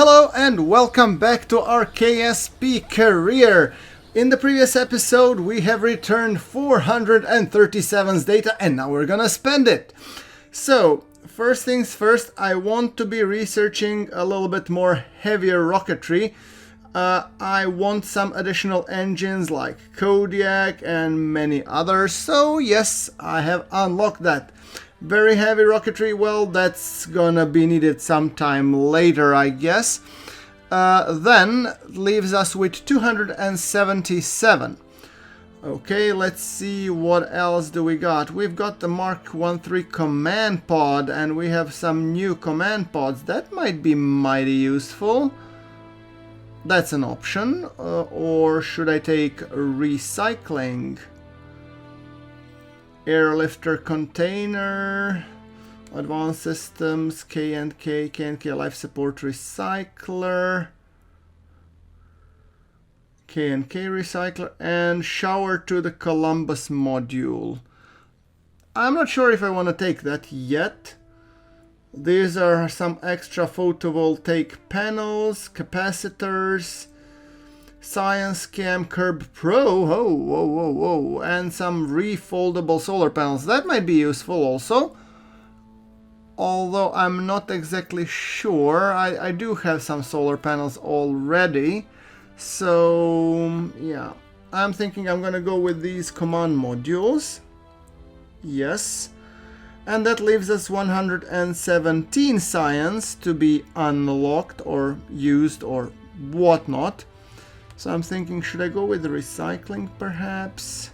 Hello and welcome back to our KSP Career. In the previous episode we have returned 437's data and now we're gonna spend it. So first things first, I want to be researching a little bit more heavier rocketry. I want some additional engines like Kodiak and many others, so yes, I have unlocked that. Very heavy rocketry, well, that's gonna be needed sometime later, I guess. Then leaves us with 277. Okay, let's see what else do we got. We've got the Mark 13 command pod, and we have some new command pods. That might be mighty useful. That's an option. Or should I take recycling? Airlifter container, advanced systems, K&K life support recycler, K&K recycler, and shower to the Columbus module. I'm not sure if I want to take that yet. These are some extra photovoltaic panels, capacitors, Science Cam Curb Pro, whoa, and some refoldable solar panels. That might be useful also, although I'm not exactly sure. I do have some solar panels already, so yeah, I'm thinking I'm gonna go with these command modules. Yes, and that leaves us 117 science to be unlocked or used or whatnot. So I'm thinking, should I go with the recycling perhaps?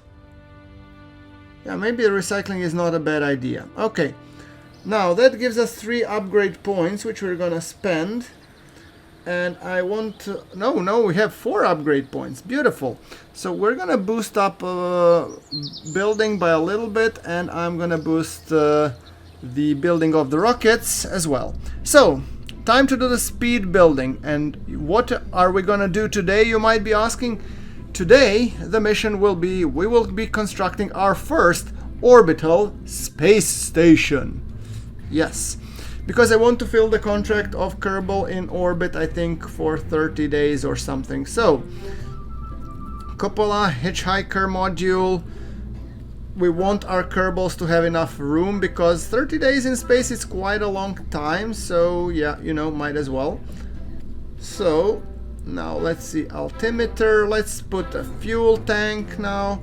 Yeah, maybe the recycling is not a bad idea. Okay, now that gives us 3 upgrade points, which we're gonna spend. And I want to... No, we have 4 upgrade points. Beautiful. So we're gonna boost up building by a little bit, and I'm gonna boost the building of the rockets as well. So time to do the speed building. And what are we gonna do today, you might be asking? Today the mission will be, we will be constructing our first orbital space station. Yes, because I want to fill the contract of Kerbal in orbit, I think for 30 days or something. So cupola, hitchhiker module. We want our Kerbals to have enough room because 30 days in space is quite a long time, so yeah, you know, might as well. So now let's see, altimeter, let's put a fuel tank now.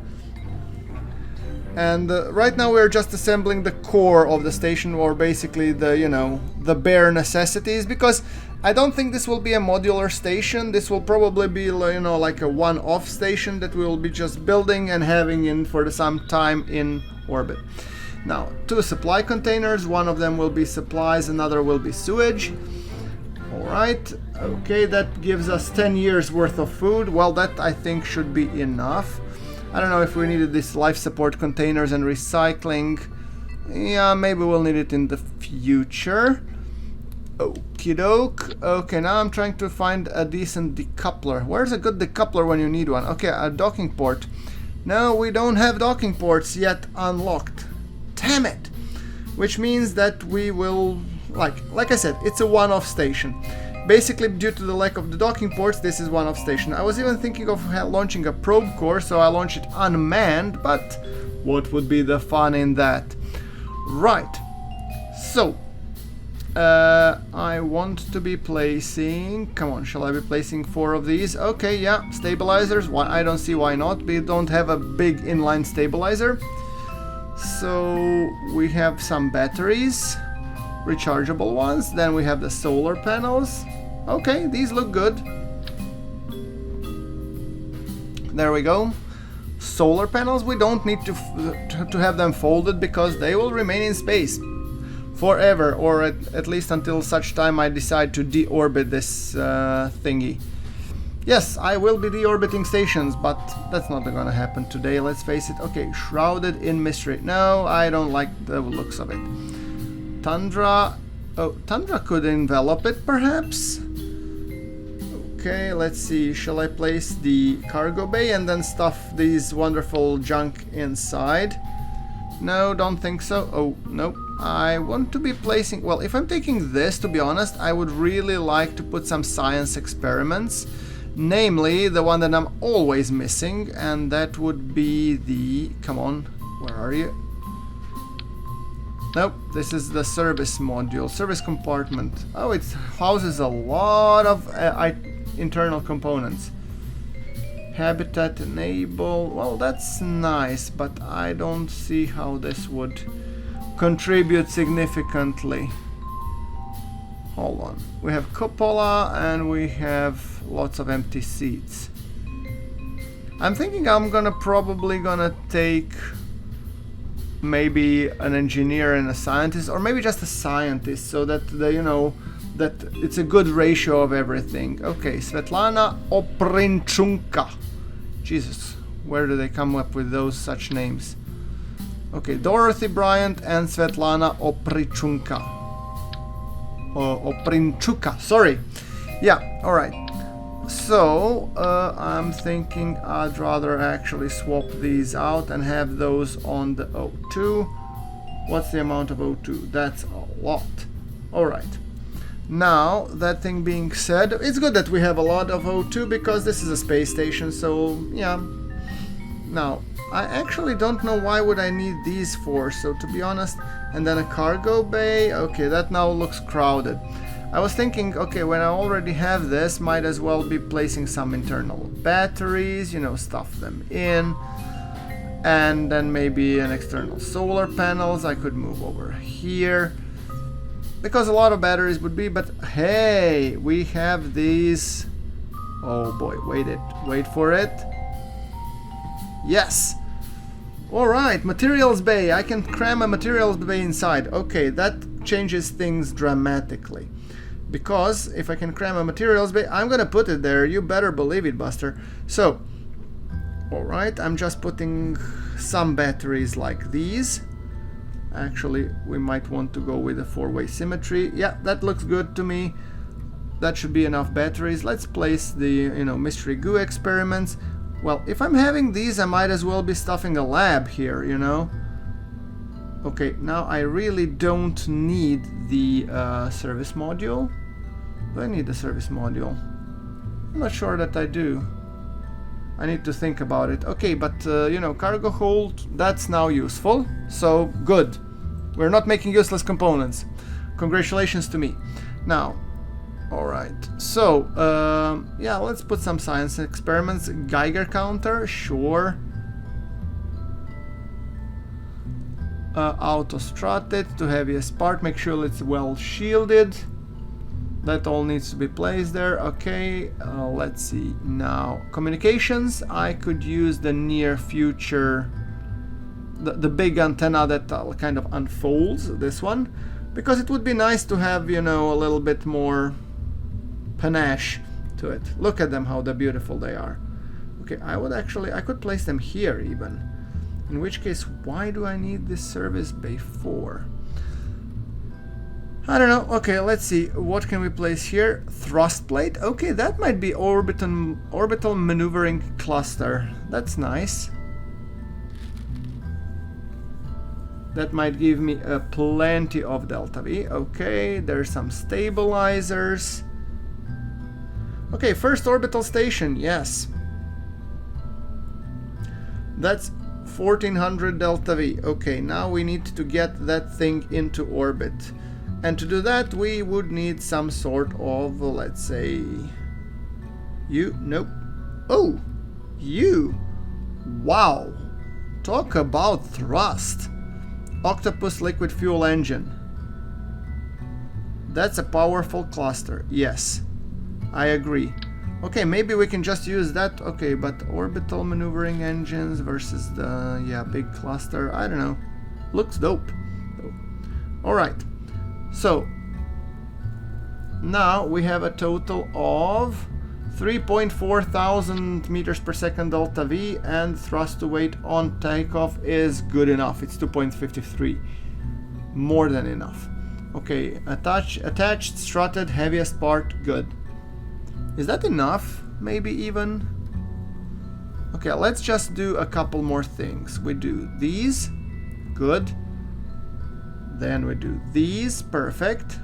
And right now we're just assembling the core of the station, or basically the, you know, the bare necessities, because I don't think this will be a modular station. This will probably be, you know, like a one-off station that we will be just building and having in for some time in orbit. Now, 2 supply containers. One of them will be supplies, another will be sewage. Alright, okay, that gives us 10 years worth of food. Well, that I think should be enough. I don't know if we needed these life support containers and recycling. Yeah, maybe we'll need it in the future. Okie doke. Okay, now I'm trying to find a decent decoupler. Where's a good decoupler when you need one? Okay, a docking port. No, we don't have docking ports yet unlocked. Damn it! Which means that we will, like I said, it's a one-off station. Basically, due to the lack of the docking ports, this is one-off station. I was even thinking of launching a probe core, so I launched it unmanned, but what would be the fun in that? Right. So I want to be placing, come on, shall I be placing 4 of these? Okay, yeah, stabilizers. Why? I don't see why not. We don't have a big inline stabilizer. So we have some batteries, rechargeable ones. Then we have the solar panels. Okay, these look good. There we go. Solar panels, we don't need to have them folded because they will remain in space forever, or at least until such time I decide to deorbit this thingy. Yes, I will be deorbiting stations, but that's not gonna happen today, let's face it. Okay, shrouded in mystery. No, I don't like the looks of it. Tundra. Oh, Tundra could envelop it perhaps. Okay, let's see, shall I place the cargo bay and then stuff these wonderful junk inside? No, don't think so. Oh, nope. I want to be placing... Well, if I'm taking this, to be honest, I would really like to put some science experiments. Namely, the one that I'm always missing, and that would be the... Come on, where are you? Nope, this is the service module, service compartment. Oh, it houses a lot of internal components. Habitat enable, well, that's nice, but I don't see how this would contribute significantly. Hold on, we have cupola and we have lots of empty seats. I'm thinking I'm probably gonna take maybe an engineer and a scientist, or maybe just a scientist, so that that it's a good ratio of everything. Okay, Svetlana Oprinchunka. Jesus, where do they come up with those such names? Okay, Dorothy Bryant and Svetlana Oprinchunka. Oprinchuka, sorry. Yeah, alright. So, I'm thinking I'd rather actually swap these out and have those on the O2. What's the amount of O2? That's a lot. Alright. Now, that thing being said, it's good that we have a lot of O2 because this is a space station, so yeah. Now, I actually don't know why would I need these for, so to be honest, and then a cargo bay, okay, that now looks crowded. I was thinking, okay, when I already have this, might as well be placing some internal batteries, stuff them in, and then maybe an external solar panels I could move over here, because a lot of batteries would be, but hey, we have these, oh boy, wait for it, yes! Alright, materials bay, I can cram a materials bay inside, okay, that changes things dramatically. Because if I can cram a materials bay, I'm gonna put it there. You better believe it, Buster. So, alright, I'm just putting some batteries like these. Actually, we might want to go with a four-way symmetry. Yeah, that looks good to me. That should be enough batteries. Let's place the, mystery goo experiments. Well, if I'm having these, I might as well be stuffing a lab here, Okay, now I really don't need the service module. Do I need the service module? I'm not sure that I do. I need to think about it. Okay, but cargo hold, that's now useful. So, good. We're not making useless components. Congratulations to me. Now, alright. So, yeah, let's put some science experiments. Geiger counter, sure. Auto-strutted to heaviest part, make sure it's well shielded. That all needs to be placed there. Okay, let's see. Now, communications, I could use the near future, the big antenna that kind of unfolds, this one, because it would be nice to have, a little bit more panache to it. Look at them, how beautiful they are. Okay, I could place them here even. In which case, why do I need this service bay for? I don't know. Okay, let's see. What can we place here? Thrust plate. Okay, that might be orbital maneuvering cluster. That's nice. That might give me plenty of delta V. Okay, there's some stabilizers. Okay, first orbital station. Yes. That's 1400 delta V. Okay, now we need to get that thing into orbit. And to do that, we would need some sort of, let's say, nope. Oh, wow. Talk about thrust. Octopus liquid fuel engine. That's a powerful cluster. Yes, I agree. Okay, maybe we can just use that. Okay, but orbital maneuvering engines versus the, big cluster. I don't know. Looks dope. Alright. So, now we have a total of 3.4 thousand meters per second delta V, and thrust to weight on takeoff is good enough. It's 2.53. More than enough. Okay, attached, strutted, heaviest part, good. Is that enough? Maybe even? Okay, let's just do a couple more things. We do these, good. Then we do these, perfect.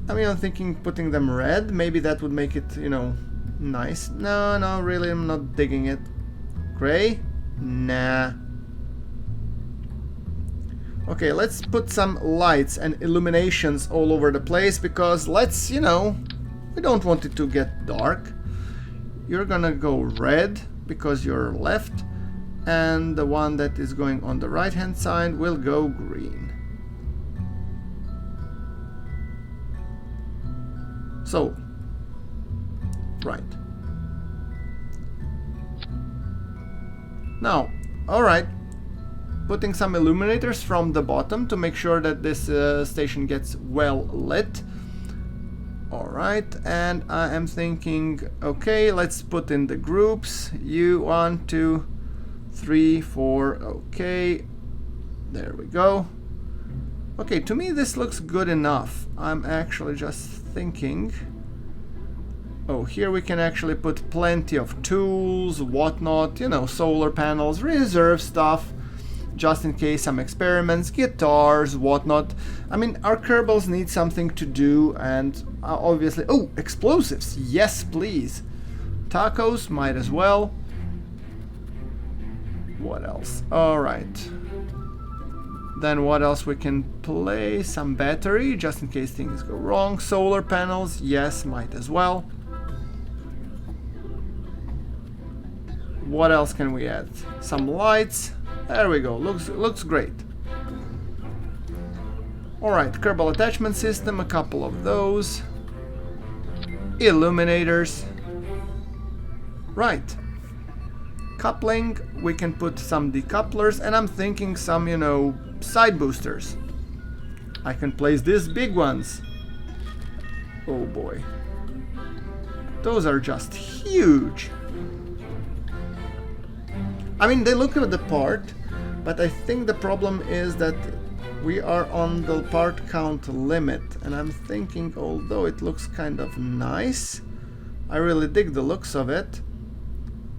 I mean, I'm thinking putting them red, maybe that would make it, you know, nice. No, no, really, I'm not digging it. Gray? Nah. Okay, let's put some lights and illuminations all over the place, because let's, you know, we don't want it to get dark. You're gonna go red, because you're left, and the one that is going on the right hand side will go green. So, right. Now, alright, putting some illuminators from the bottom to make sure that this station gets well lit. Alright, and I am thinking, okay, let's put in the groups. You 1, 2, 3, 4, okay, there we go. Okay, to me this looks good enough. I'm actually just thinking, oh, here we can actually put plenty of tools, whatnot, you know, solar panels, reserve stuff, just in case, some experiments, guitars, whatnot. I mean, our Kerbals need something to do, and obviously, oh, explosives, yes please. Tacos, might as well. What else? Alright. Then what else we can play? Some battery, just in case things go wrong. Solar panels, yes, might as well. What else can we add? Some lights. There we go, looks great. Alright, Kerbal attachment system, a couple of those. Illuminators. Right. Coupling, we can put some decouplers, and I'm thinking some, you know, side boosters. I can place these big ones. Oh boy. Those are just huge. I mean, they look at the part, but I think the problem is that we are on the part count limit, and I'm thinking, although it looks kind of nice, I really dig the looks of it,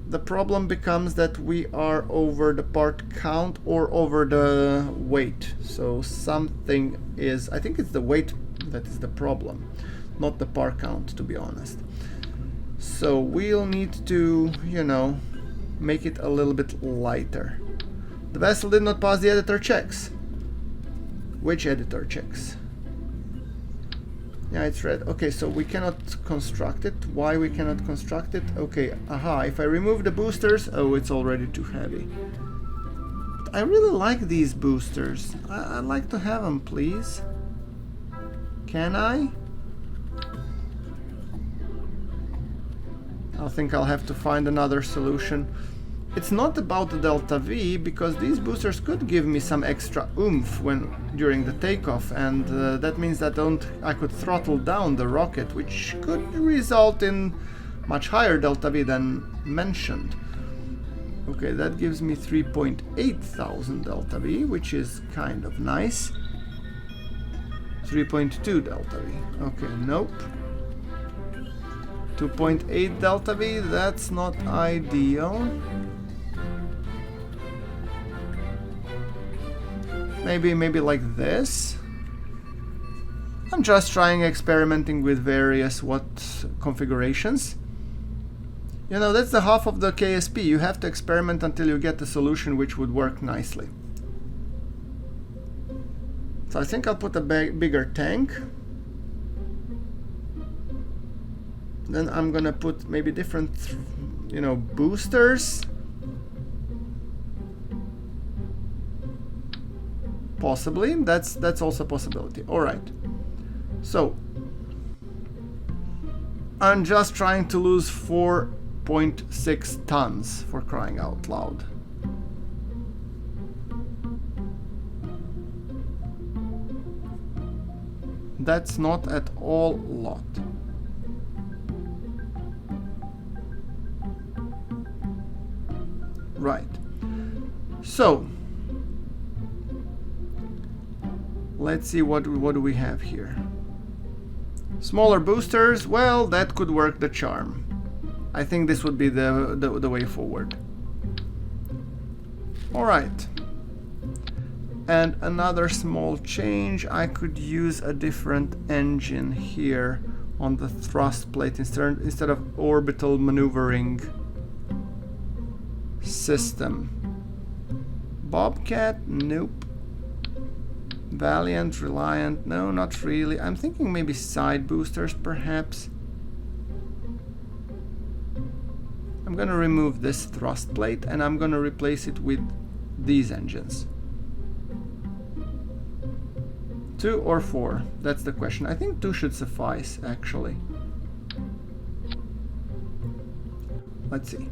the problem becomes that we are over the part count or over the weight. So something is, I think it's the weight that is the problem, not the part count, to be honest. So we'll need to, you know, make it a little bit lighter. The vessel did not pass the editor checks. Which editor checks? Yeah, it's red. Okay, so we cannot construct it. Why we cannot construct it? Okay, aha, if I remove the boosters, oh, it's already too heavy. But I really like these boosters. I'd like to have them, please. Can I? I think I'll have to find another solution. It's not about the delta V, because these boosters could give me some extra oomph during the takeoff, and that means that I could throttle down the rocket, which could result in much higher delta V than mentioned. Okay, that gives me 3.8 thousand delta V, which is kind of nice. 3.2 delta V. Okay, nope. 2.8 delta V, that's not ideal. Maybe like this. I'm just experimenting with various configurations. You know, that's the half of the KSP. You have to experiment until you get a solution which would work nicely. So I think I'll put a bigger tank. Then I'm gonna put maybe different, you know, boosters. Possibly, that's also a possibility. All right. So I'm just trying to lose 4.6 tons, for crying out loud. That's not at all a lot. Right. So let's see what do we have here. Smaller boosters, well, that could work the charm. I think this would be the way forward. All right. And another small change, I could use a different engine here on the thrust plate instead of orbital maneuvering system. Bobcat? Nope. Valiant, Reliant? No, not really. I'm thinking maybe side boosters, perhaps. I'm gonna remove this thrust plate and I'm gonna replace it with these engines. 2 or 4? That's the question. I think 2 should suffice, actually. Let's see.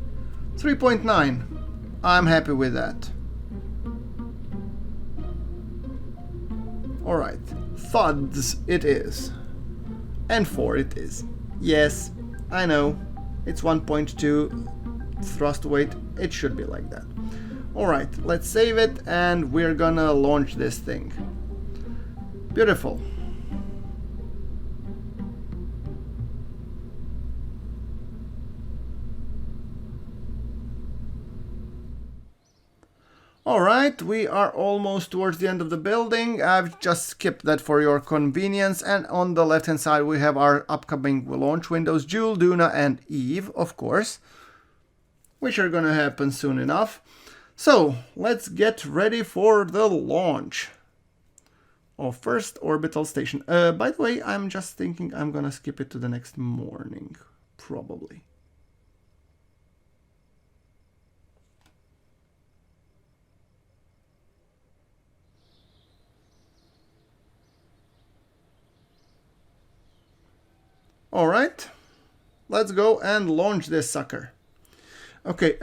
3.9. I'm happy with that. Alright. Thuds it is. And 4 it is. Yes, I know. It's 1.2 thrust weight. It should be like that. Alright, let's save it and we're gonna launch this thing. Beautiful. Alright, we are almost towards the end of the building. I've just skipped that for your convenience, and on the left hand side we have our upcoming launch windows, Jewel, Duna and Eve, of course, which are gonna happen soon enough. So, let's get ready for the launch of first orbital station. By the way, I'm just thinking I'm gonna skip it to the next morning, probably. Alright, let's go and launch this sucker. Okay,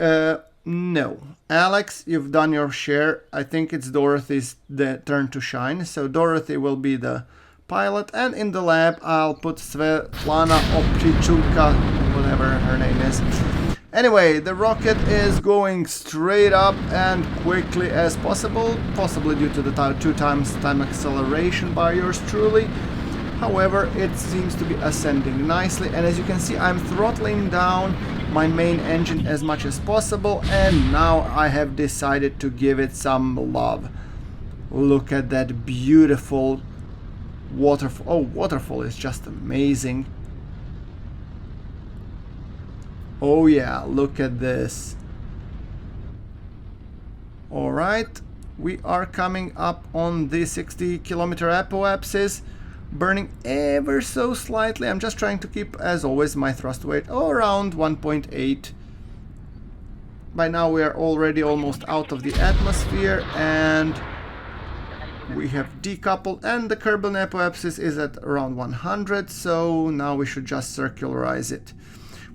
no. Alex, you've done your share. I think it's Dorothy's turn to shine. So Dorothy will be the pilot. And in the lab, I'll put Svetlana Optichulka, whatever her name is. Anyway, the rocket is going straight up and quickly as possible. Possibly due to the 2 times time acceleration by yours truly. However, it seems to be ascending nicely. And as you can see, I'm throttling down my main engine as much as possible, and now I have decided to give it some love. Look at that beautiful waterfall. Oh, waterfall is just amazing. Oh yeah, look at this. Alright, we are coming up on the 60-kilometer apoapsis. Burning ever so slightly. I'm just trying to keep, as always, my thrust weight around 1.8. By now we are already almost out of the atmosphere and we have decoupled, and the Kerbal apoapsis is at around 100, so now we should just circularize it.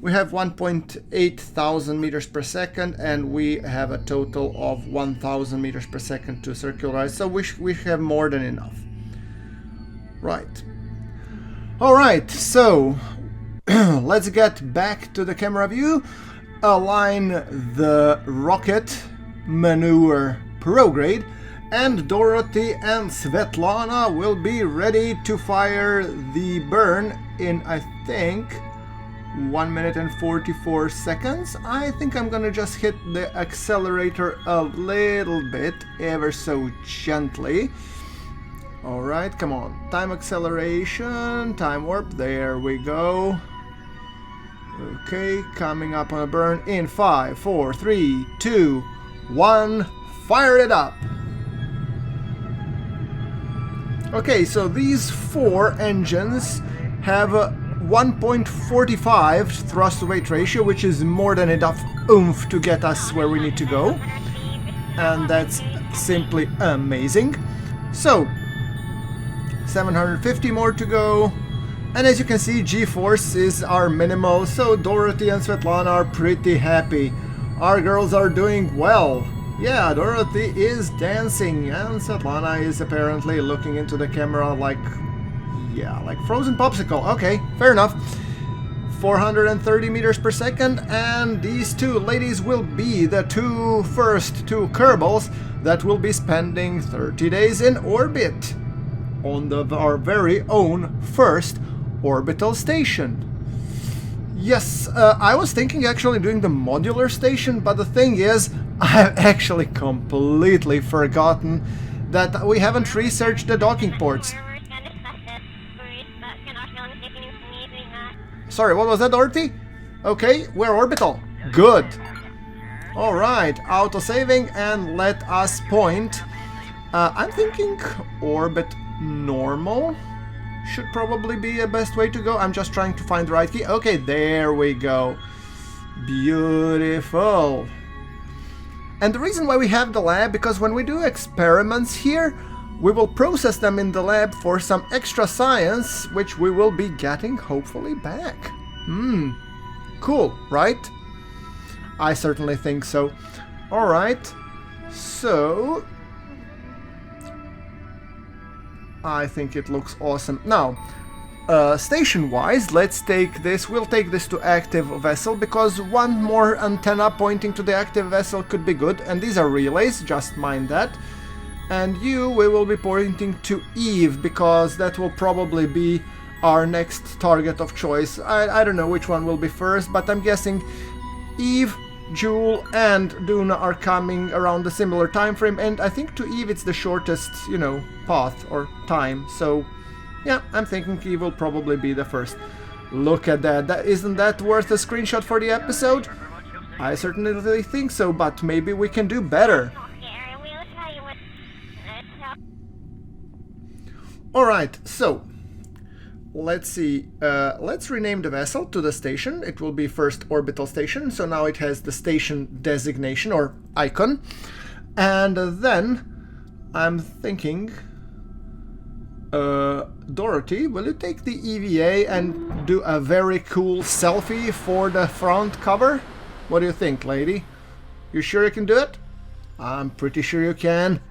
We have 1.8 thousand meters per second and we have a total of 1,000 meters per second to circularize, so we have more than enough. Right. Alright, so let's get back to the camera view, align the rocket maneuver prograde, and Dorothy and Svetlana will be ready to fire the burn in, I think, 1 minute and 44 seconds. I think I'm gonna just hit the accelerator a little bit, ever so gently. Alright, come on. Time acceleration, time warp, there we go. Okay, coming up on a burn in 5, 4, 3, 2, 1, fire it up! Okay, so these 4 engines have a 1.45 thrust-to-weight ratio, which is more than enough oomph to get us where we need to go. And that's simply amazing. So, 750 more to go, and as you can see, G-forces are minimal, so Dorothy and Svetlana are pretty happy. Our girls are doing well. Yeah, Dorothy is dancing, and Svetlana is apparently looking into the camera like, yeah, like frozen popsicle. Okay, fair enough. 430 meters per second, and these 2 ladies will be the first two Kerbals that will be spending 30 days in orbit on our very own first orbital station. Yes, I was thinking actually doing the modular station, but the thing is, I've actually completely forgotten that we haven't researched the docking ports. Sorry, what was that, Dorothy? Okay, we're orbital. Good. Alright, auto-saving and let us point. I'm thinking orbit normal should probably be the best way to go. I'm just trying to find the right key. Okay, there we go. Beautiful. And the reason why we have the lab, because when we do experiments here, we will process them in the lab for some extra science, which we will be getting hopefully back. Cool, right? I certainly think so. Alright, so I think it looks awesome. Now, station-wise, let's take this. We'll take this to active vessel, because one more antenna pointing to the active vessel could be good. And these are relays, just mind that. And we will be pointing to Eve, because that will probably be our next target of choice. I don't know which one will be first, but I'm guessing Eve, Jewel and Duna are coming around a similar time frame, and I think to Eve it's the shortest, path or time. So yeah, I'm thinking Eve will probably be the first. Look at that. Isn't that worth a screenshot for the episode? I certainly think so, but maybe we can do better. Alright, so let's see, let's rename the vessel to the station. It will be first orbital station, so now it has the station designation or icon. And then I'm thinking, Dorothy, will you take the EVA and do a very cool selfie for the front cover? What do you think, lady? You sure you can do it? I'm pretty sure you can.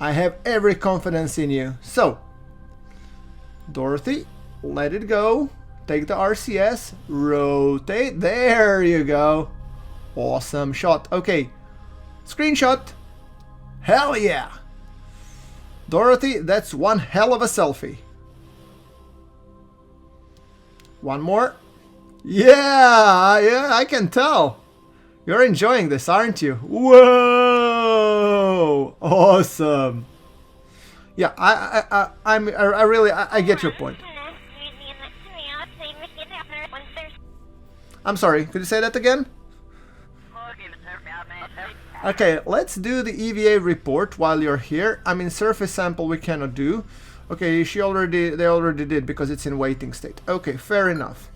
I have every confidence in you. So, Dorothy, let it go. Take the RCS, rotate. There you go. Awesome shot. Okay, screenshot. Hell yeah. Dorothy, that's one hell of a selfie. One more. Yeah, I can tell. You're enjoying this, aren't you? Whoa! Awesome. Yeah, I get your point. I'm sorry, could you say that again? Okay, let's do the EVA report while you're here. I mean, surface sample we cannot do. Okay, they already did because it's in waiting state. Okay, fair enough.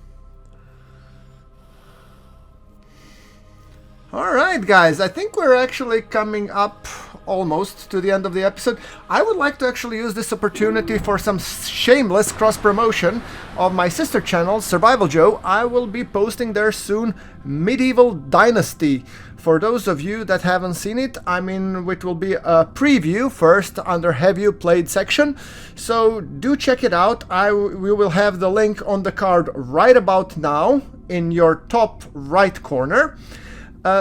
Alright guys, I think we're actually coming up almost to the end of the episode. I would like to actually use this opportunity for some shameless cross-promotion of my sister channel, Survival Joe. I will be posting there soon Medieval Dynasty. For those of you that haven't seen it, I mean, it will be a preview first under Have You Played section. So do check it out. We will have the link on the card right about now in your top right corner.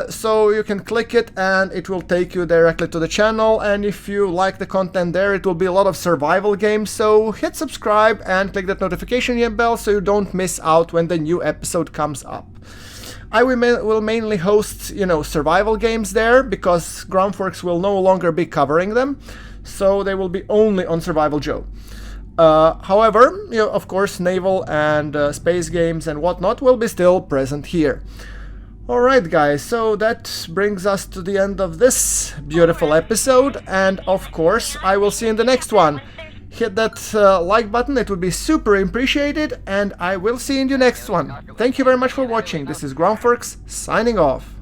So you can click it and it will take you directly to the channel, and if you like the content there, it will be a lot of survival games, so hit subscribe and click that notification bell so you don't miss out when the new episode comes up. I will mainly host, survival games there, because GrunfWorks will no longer be covering them, so they will be only on Survival Joe. However, of course, naval and space games and whatnot will be still present here. Alright guys, so that brings us to the end of this beautiful episode, and of course I will see you in the next one. Hit that like button, it would be super appreciated, and I will see you in the next one. Thank you very much for watching. This is GrunfWorks signing off.